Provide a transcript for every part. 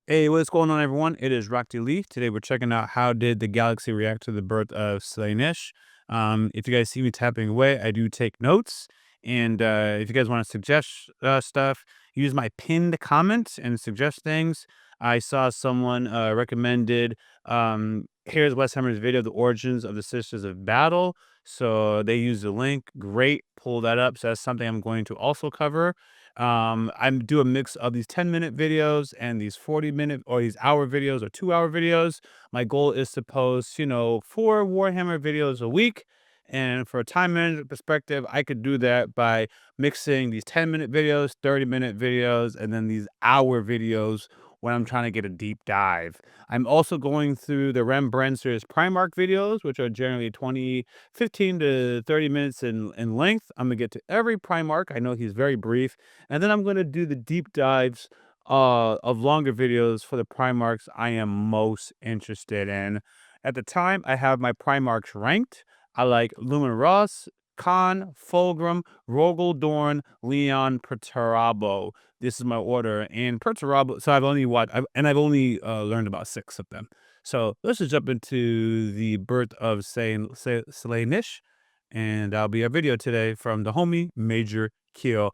Hey, what's going on, everyone? It is Rocky Lee. Today, we're checking out how did the galaxy react to the birth of Slaanesh. If you guys see me tapping away, I do take notes. And if you guys want to suggest stuff, use my pinned comments and suggest things. I saw someone recommended here's Wes Hammer's video, The Origins of the Sisters of Battle. So they used the link. Great. Pull that up. So that's something I'm going to also cover. I do a mix of these 10-minute videos and these 40-minute or these hour videos or 2-hour videos. My goal is to post, 4 Warhammer videos a week. And for a time management perspective, I could do that by mixing these 10-minute videos, 30-minute videos, and then these hour videos when I'm trying to get a deep dive. I'm also going through the Rembrandt's Primarch videos, which are generally 15 to 30 minutes in length. I'm going to get to every Primarch. I know he's very brief. And then I'm going to do the deep dives of longer videos for the Primarchs I am most interested in. At the time, I have my Primarchs ranked. I like Lumen Ross, Khan, Fulgrim, Rogel, Dorn, Leon, Perturabo. This is my order. And Perturabo, so I've only learned about 6 of them. So let's just jump into the birth of Slaanesh. And that'll be our video today from the homie majorkill.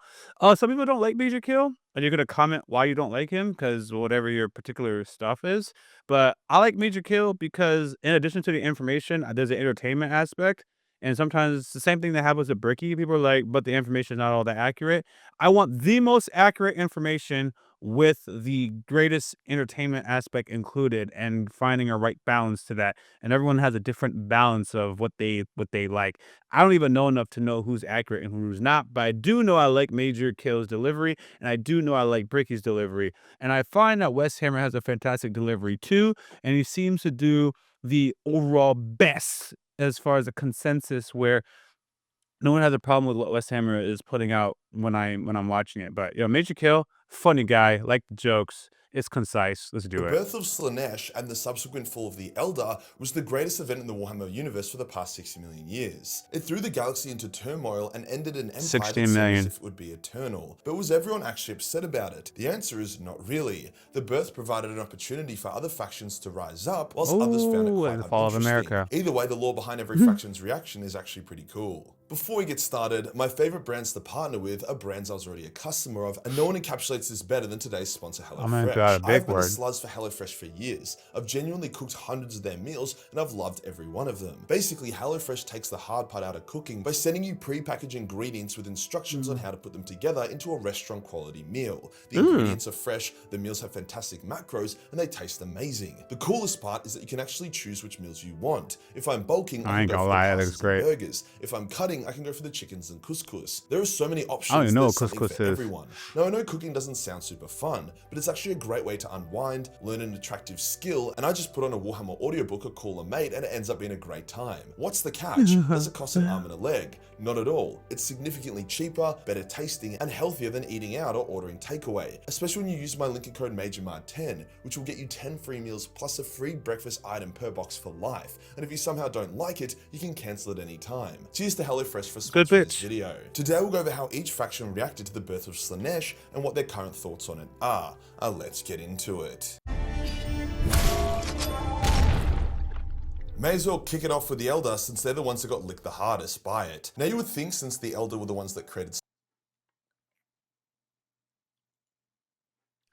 Some people don't like majorkill, and you're gonna comment why you don't like him, because whatever your particular stuff is. But I like majorkill because in addition to the information, there's an entertainment aspect. And sometimes it's the same thing that happens with Bricky. People are like, but the information is not all that accurate. I want the most accurate information with the greatest entertainment aspect included, and finding a right balance to that. And everyone has a different balance of what they like. I don't even know enough to know who's accurate and who's not, but I do know I like majorkill's delivery, and I do know I like Bricky's delivery. And I find that Wes Hammer has a fantastic delivery too, and he seems to do the overall best as far as a consensus where no one has a problem with what Wes Hammer is putting out when I'm watching it. But majorkill, funny guy, like the jokes. It's concise. Let's The do it. birth of Slaanesh and the subsequent fall of the Eldar was the greatest event in the Warhammer universe for the past 60 million years. It threw the galaxy into turmoil and ended an empire that 16 seemed as million. if it would be eternal. But was everyone actually upset about it? The answer is not really. The birth provided an opportunity for other factions to rise up, whilst others found it Oh, quite and the fall of uninteresting. America. Either way, the lore behind every faction's reaction is actually pretty cool. Before we get started, my favorite brands to partner with are brands I was already a customer of, and no one encapsulates this better than today's sponsor, Oh my God, HelloFresh. a big I've been a word. sluzz for HelloFresh for years. I've genuinely cooked hundreds of their meals, and I've loved every one of them. Basically, HelloFresh takes the hard part out of cooking by sending you pre-packaged ingredients with instructions on how to put them together into a restaurant quality meal. The ingredients are fresh, the meals have fantastic macros, and they taste amazing. The coolest part is that you can actually choose which meals you want. If I'm bulking, I I can ain't go gonna for the lie, that looks pastas and great. burgers. If I'm cutting, I can go for the chickens and couscous. There are so many I don't options, even know there's what something for couscous is. everyone. Now, I know cooking doesn't sound super fun, but it's actually a great way to unwind, learn an attractive skill, and I just put on a Warhammer audiobook or call a mate, and it ends up being a great time. What's the catch? Does it cost an arm and a leg? Not at all. It's significantly cheaper, better tasting, and healthier than eating out or ordering takeaway, especially when you use my link code MAJORMARD10, which will get you 10 free meals plus a free breakfast item per box for life. And if you somehow don't like it, you can cancel at any time. Cheers to HelloFresh for Good sponsoring this bitch. video. Today we'll go over how each faction reacted to the birth of Slaanesh and what their current thoughts on it are. Let's get into it. May as well kick it off with the Eldar, since they're the ones that got licked the hardest by it. Now, you would think, since the Eldar were the ones that created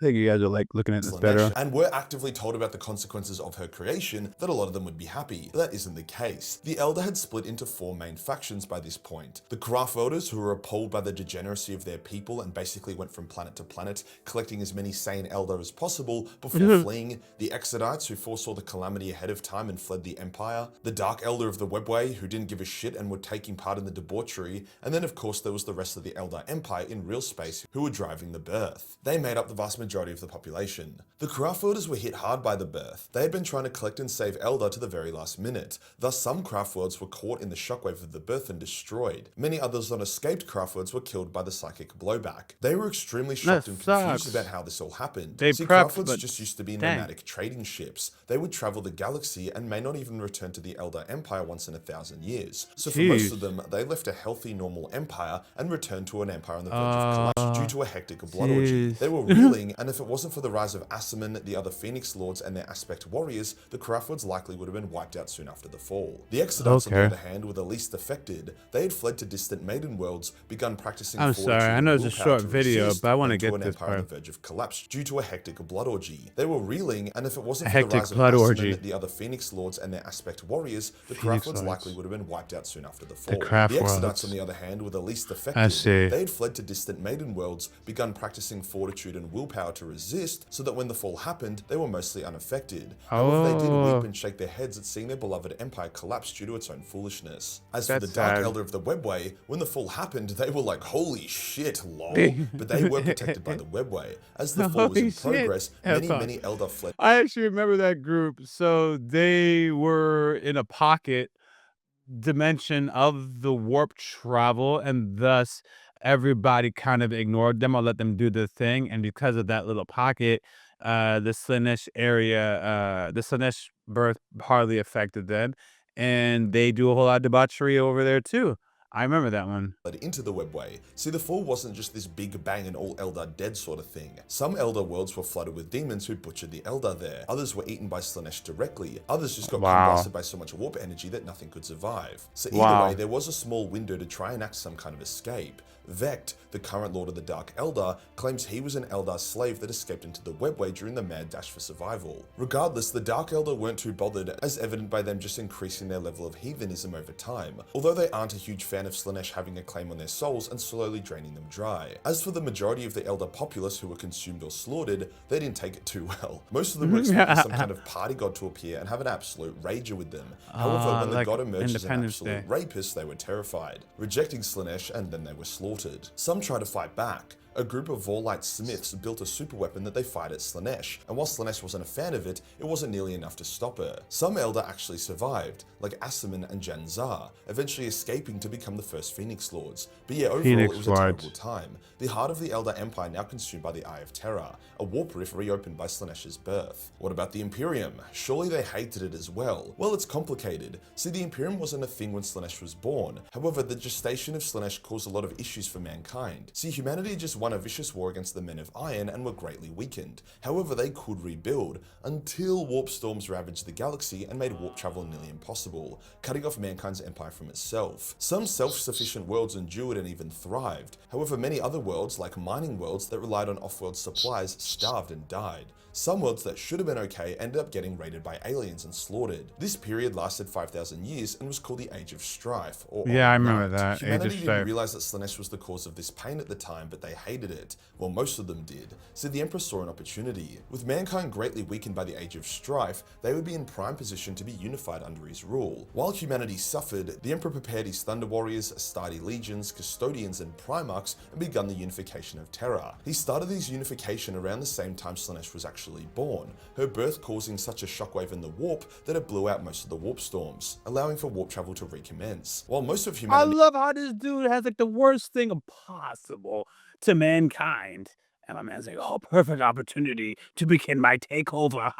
I think you guys are like looking at this Slaanesh better. and were actively told about the consequences of her creation, that a lot of them would be happy. But that isn't the case. The Eldar had split into 4 main factions by this point. The Craft Voters, who were appalled by the degeneracy of their people and basically went from planet to planet, collecting as many sane Eldar as possible before fleeing. The Exodites, who foresaw the calamity ahead of time and fled the Empire. The Dark Eldar of the Webway, who didn't give a shit and were taking part in the debauchery. And then, of course, there was the rest of the Eldar Empire in real space, who were driving the birth. They made up the vast majority of the population. The craft worlds were hit hard by the birth. They had been trying to collect and save Eldar to the very last minute. Thus, some craft worlds were caught in the shockwave of the birth and destroyed. Many others that escaped craft worlds were killed by the psychic blowback. They were extremely shocked and confused about how this all happened. See, craft worlds just used to be nomadic trading ships. They would travel the galaxy and may not even return to the Eldar Empire once in 1,000 years. So for most of them, they left a healthy, normal empire and returned to an empire on the verge of collapse due to a hectic blood orgy. They were reeling and if it wasn't for the rise of Assaman, the other Phoenix Lords, and their Aspect Warriors, the Craftworlds likely would have been wiped out soon after the fall. The Exodants, on the other hand, were the least affected. They had fled to distant Maiden Worlds, begun practicing fortitude I know and it's a willpower short to video, resist, but I want to and get an this empire on the part. verge of collapse due to a hectic blood orgy. They were reeling, and if it wasn't A for the hectic rise of blood Assaman, orgy. the other Phoenix Lords, and their Aspect Warriors, the Phoenix Craftworlds Lords. likely would have been wiped out soon after the The fall. Craft The Exodants, Worlds. on the other hand, were the least I affected. see. They had fled to distant Maiden Worlds, begun practicing fortitude and willpower to resist, so that when the fall happened, they were mostly unaffected. However, they did weep and shake their heads at seeing their beloved empire collapse due to its own foolishness. As for the Dark Elder of the Webway, when the fall happened, they were like, holy shit, lol. But they were protected by the Webway. As the fall was in progress, many Eldar fled. I actually remember that group. So they were in a pocket dimension of the warp travel, and thus everybody kind of ignored them or let them do their thing. And because of that little pocket, the Slaanesh area, the Slaanesh birth hardly affected them, and they do a whole lot of debauchery over there too. I remember that one. Into the Webway. See, the fall wasn't just this big bang and all Eldar dead sort of thing. Some Eldar worlds were flooded with demons who butchered the Eldar there. Others were eaten by Slaanesh directly. Others just got combusted by so much warp energy that nothing could survive. So either way, there was a small window to try and act some kind of escape. Vect, the current Lord of the Dark Eldar, claims he was an Eldar slave that escaped into the Webway during the mad dash for survival. Regardless, the Dark Eldar weren't too bothered, as evident by them just increasing their level of heathenism over time, although they aren't a huge fan of Slaanesh having a claim on their souls and slowly draining them dry. As for the majority of the Eldar populace who were consumed or slaughtered, they didn't take it too well. Most of them were expecting some kind of party god to appear and have an absolute rager with them. However, when the god emerged as an absolute rapist, they were terrified, rejecting Slaanesh, and then they were slaughtered. Some try to fight back. A group of Vorlite smiths built a super weapon that they fired at Slaanesh, and while Slaanesh wasn't a fan of it, it wasn't nearly enough to stop her. Some Eldar actually survived, like Assaman and Janzar, eventually escaping to become the first Phoenix Lords. But yeah, overall it was a terrible time. The heart of the Eldar Empire now consumed by the Eye of Terror, a warp rift reopened by Slaanesh's birth. What about the Imperium? Surely they hated it as well. Well, it's complicated. See, the Imperium wasn't a thing when Slaanesh was born. However, the gestation of Slaanesh caused a lot of issues for mankind. See, humanity just won a vicious war against the Men of Iron and were greatly weakened. However, they could rebuild, until warp storms ravaged the galaxy and made warp travel nearly impossible, cutting off mankind's empire from itself. Some self-sufficient worlds endured and even thrived. However, many other worlds, like mining worlds that relied on off-world supplies, starved and died. Some worlds that should have been okay ended up getting raided by aliens and slaughtered. This period lasted 5,000 years and was called the Age of Strife, or I remember that. Humanity didn't realize that Slaanesh was the cause of this pain at the time, but they hated it. Well, most of them did. So the Emperor saw an opportunity. With mankind greatly weakened by the Age of Strife, they would be in prime position to be unified under his rule. While humanity suffered, the Emperor prepared his Thunder Warriors, Astarte Legions, Custodians, and Primarchs and begun the unification of Terra. He started this unification around the same time Slaanesh was actually born, her birth causing such a shockwave in the warp that it blew out most of the warp storms, allowing for warp travel to recommence. While most of humanity— I love how this dude has like the worst thing possible to mankind. And my man's like, oh, perfect opportunity to begin my takeover.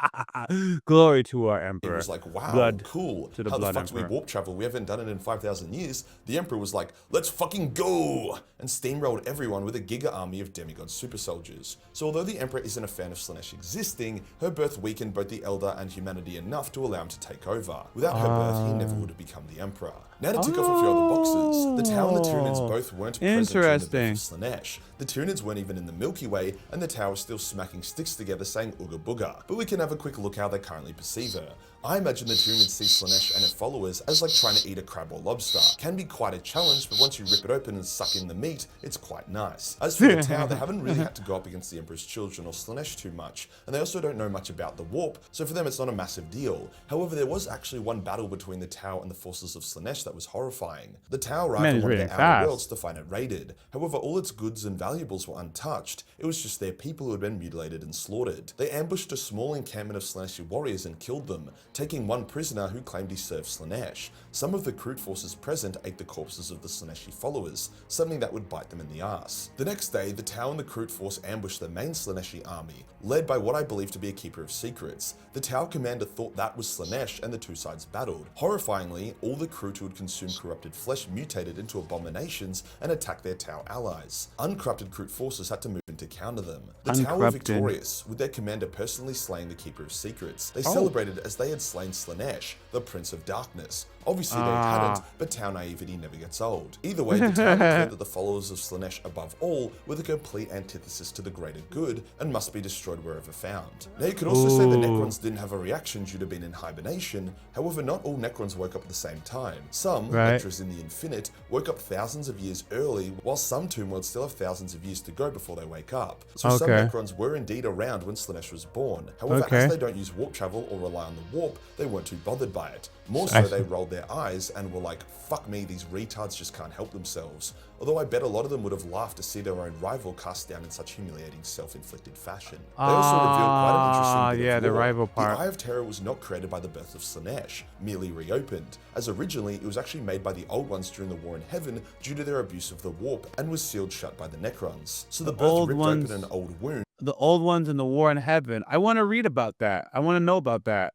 Glory to our Emperor. It was like, wow, Blood cool. to the How blood the fuck do we Emperor. warp travel? We haven't done it in 5,000 years. The Emperor was like, let's fucking go! And steamrolled everyone with a giga army of demigod super soldiers. So although the Emperor isn't a fan of Slaanesh existing, her birth weakened both the Eldar and humanity enough to allow him to take over. Without her birth, he never would have become the Emperor. Now to tick off a few other boxes. The Tau and the Tyranids both weren't present during the birth of Slaanesh. The Tyranids weren't even in the Milky Way, and the Tau was still smacking sticks together saying ooga booga. But we can have a quick look how they currently perceive her. I imagine the Tyranids see Slaanesh and her followers as like trying to eat a crab or lobster. Can be quite a challenge, but once you rip it open and suck in the meat, it's quite nice. As for the Tau, they haven't really had to go up against the Emperor's children or Slaanesh too much, and they also don't know much about the warp, so for them it's not a massive deal. However, there was actually one battle between the Tau and the forces of Slaanesh that was horrifying. The Tau arrived on one of their outer worlds to find it raided. However, all its goods and valuables were untouched. It was just their people who had been mutilated and slaughtered. They ambushed a small encampment of Slaaneshi warriors and killed them, taking one prisoner who claimed he served Slaanesh. Some of the Kroot forces present ate the corpses of the Slaaneshi followers, something that would bite them in the ass. The next day, the Tau and the Kroot force ambushed the main Slaaneshi army, led by what I believe to be a keeper of secrets. The Tau commander thought that was Slaanesh, and the two sides battled. Horrifyingly, all the Kroot who had consumed corrupted flesh mutated into abominations and attacked their Tau allies. Uncorrupted Kroot forces had to move into to counter them. The Tower were Uncorrupted. victorious, with their commander personally slaying the Keeper of Secrets. They Oh. celebrated as they had slain Slaanesh, the Prince of Darkness. Obviously they hadn't, but Tower naivety never gets old. Either way, the Tower declared that the followers of Slaanesh above all were the complete antithesis to the greater good and must be destroyed wherever found. Now you could also say the Necrons didn't have a reaction due to being in hibernation, however not all Necrons woke up at the same time. Some, Enters in the Infinite, woke up thousands of years early, while some Tomb Worlds still have thousands of years to go before they wake up. So some Necrons were indeed around when Slaanesh was born. However, as they don't use warp travel or rely on the warp, they weren't too bothered by it. More so, they rolled their eyes and were like, fuck me, these retards just can't help themselves. Although I bet a lot of them would have laughed to see their own rival cast down in such humiliating self-inflicted fashion. They also revealed quite an interesting bit of the lore. rival part. The Eye of Terror was not created by the birth of Slaanesh, merely reopened, as originally it was actually made by the Old Ones during the War in Heaven due to their abuse of the warp, and was sealed shut by the Necrons. So the birth ripped open an old wound. The Old Ones in the War in Heaven. I want to read about that. I want to know about that.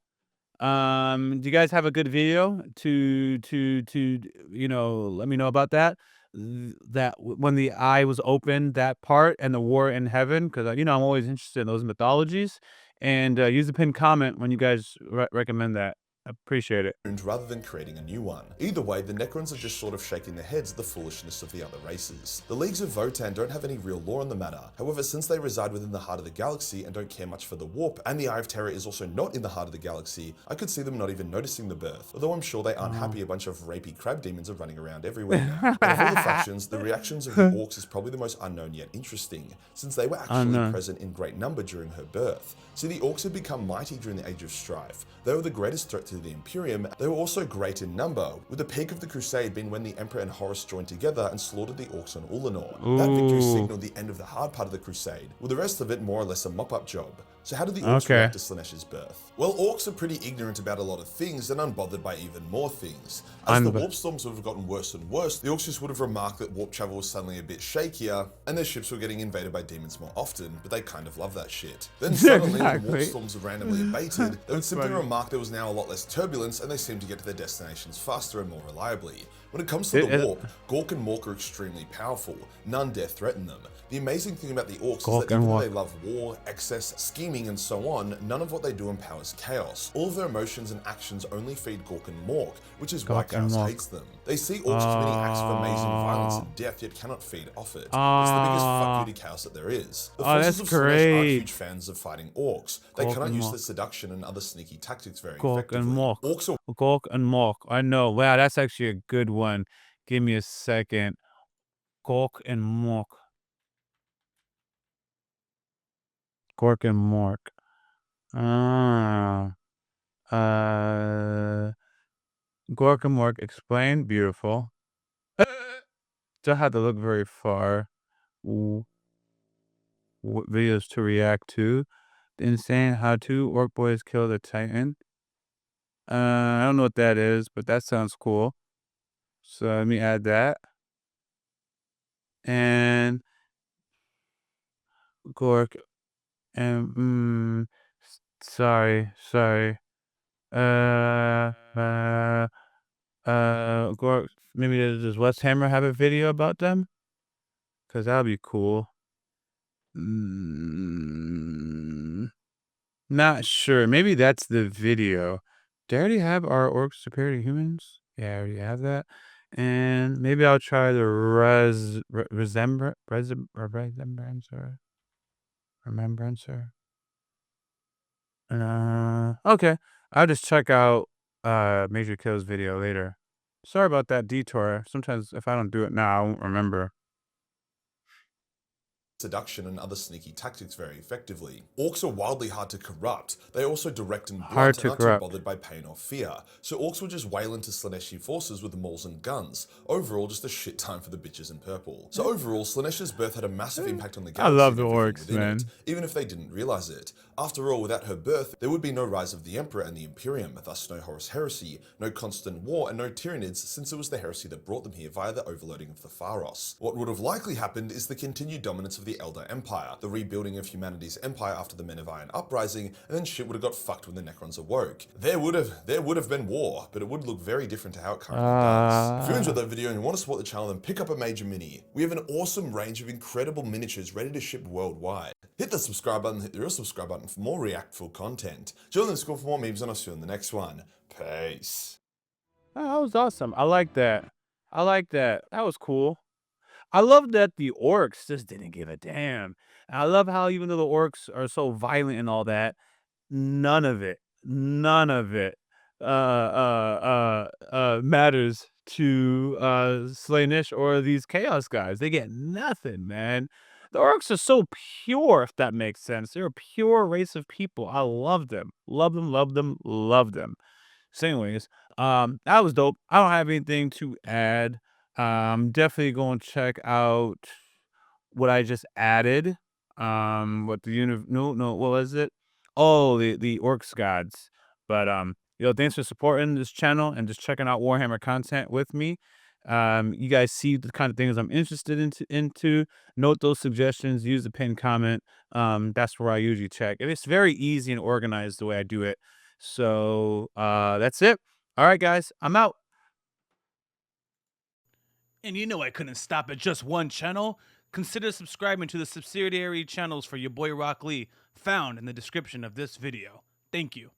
Do you guys have a good video to let me know about that? When the eye was opened, that part, and the war in heaven, because I'm always interested in those mythologies. And use the pinned comment when you guys recommend that. I appreciate it. Rather than creating a new one. Either way, the Necrons are just sort of shaking their heads at the foolishness of the other races. The Leagues of Votann don't have any real lore on the matter. However, since they reside within the heart of the galaxy and don't care much for the warp, and the Eye of Terror is also not in the heart of the galaxy, I could see them not even noticing the birth. Although I'm sure they aren't happy a bunch of rapey crab demons are running around everywhere now. But of all the factions, the reactions of the Orcs is probably the most unknown yet interesting, since they were actually present in great number during her birth. See, the Orcs had become mighty during the Age of Strife. They were the greatest threat to the Imperium. They were also great in number, with the peak of the Crusade being when the Emperor and Horus joined together and slaughtered the Orcs on Ulanor. That victory signaled the end of the hard part of the Crusade, with the rest of it more or less a mop-up job. So how did the Orcs react to Slaanesh's birth? Well, Orcs are pretty ignorant about a lot of things and unbothered by even more things. As the warp storms would have gotten worse and worse, the Orcs just would have remarked that warp travel was suddenly a bit shakier, and their ships were getting invaded by demons more often, but they kind of love that shit. Then suddenly, when warp storms were randomly abated, they would simply remark there was now a lot less turbulence, and they seemed to get to their destinations faster and more reliably. When it comes to the warp, Gork and Mork are extremely powerful. None dare threaten them. The amazing thing about the Orcs is that even though they love war, excess, scheming, and so on, none of what they do empowers chaos. All of their emotions and actions only feed Gork and Mork, which is why chaos hates them. They see Orcs committing acts of amazing violence and death, yet cannot feed off it. It's the biggest fuck you to chaos that there is. The forces of Slaanesh aren't huge fans of fighting Orcs. They cannot use their seduction and other sneaky tactics very effectively. Orcs are Gork and Mork. I know. Wow, that's actually a good one. Give me a second. Gork and Mork. Gork and Mork. Gork and Mork explain. Beautiful. Don't have to look very far. Videos to react to. The insane how to Orc boys kill the Titan. I don't know what that is, but that sounds cool. So let me add that. And Gork and sorry. Gork, maybe does West Hammer have a video about them? Cause that would be cool. Not sure. Maybe that's the video. Do I already have our Orcs superior to humans? Yeah, I already have that. And maybe I'll try the remembrancer. Okay. I'll just check out Major Kill's video later. Sorry about that detour. Sometimes if I don't do it now, I won't remember. Seduction and other sneaky tactics very effectively. Orcs are wildly hard to corrupt. They are also direct and blunt and aren't too bothered by pain or fear. So Orcs will just wail into Slaaneshi forces with mauls and guns. Overall, just a shit time for the bitches in purple. So overall, Slaanesh's birth had a massive impact on the galaxy. I love the Orcs, man. Even if they didn't realize it. After all, without her birth, there would be no rise of the Emperor and the Imperium, thus no Horus heresy, no constant war, and no Tyranids, since it was the heresy that brought them here via the overloading of the Pharos. What would have likely happened is the continued dominance of the the Eldar Empire, the rebuilding of humanity's empire after the Men of Iron uprising, and then shit would have got fucked when the Necrons awoke. There would have been war, but it would look very different to how it currently does. If you enjoyed that video and you want to support the channel, then pick up a Major Mini. We have an awesome range of incredible miniatures ready to ship worldwide. Hit the subscribe button, hit the real subscribe button for more reactful content. Join the Discord for more memes, and I'll see you in the next one. Peace. Oh, that was awesome. I like that. I like that. That was cool. I love that the orcs just didn't give a damn. And I love how even though the orcs are so violent and all that, none of it matters to Slaanesh or these chaos guys. They get nothing, man. The orcs are so pure, if that makes sense. They're a pure race of people. I love them. Love them, love them, love them. So anyways, that was dope. I don't have anything to add. Definitely go and check out what I just added. What the what was it? Oh, the Orcs Gods. But thanks for supporting this channel and just checking out Warhammer content with me. You guys see the kind of things I'm interested into. Note those suggestions, use the pinned comment. That's where I usually check. And it's very easy and organized the way I do it. So that's it. All right, guys, I'm out. And you know I couldn't stop at just one channel. Consider subscribing to the subsidiary channels for Yaboyrocklee found in the description of this video. Thank you.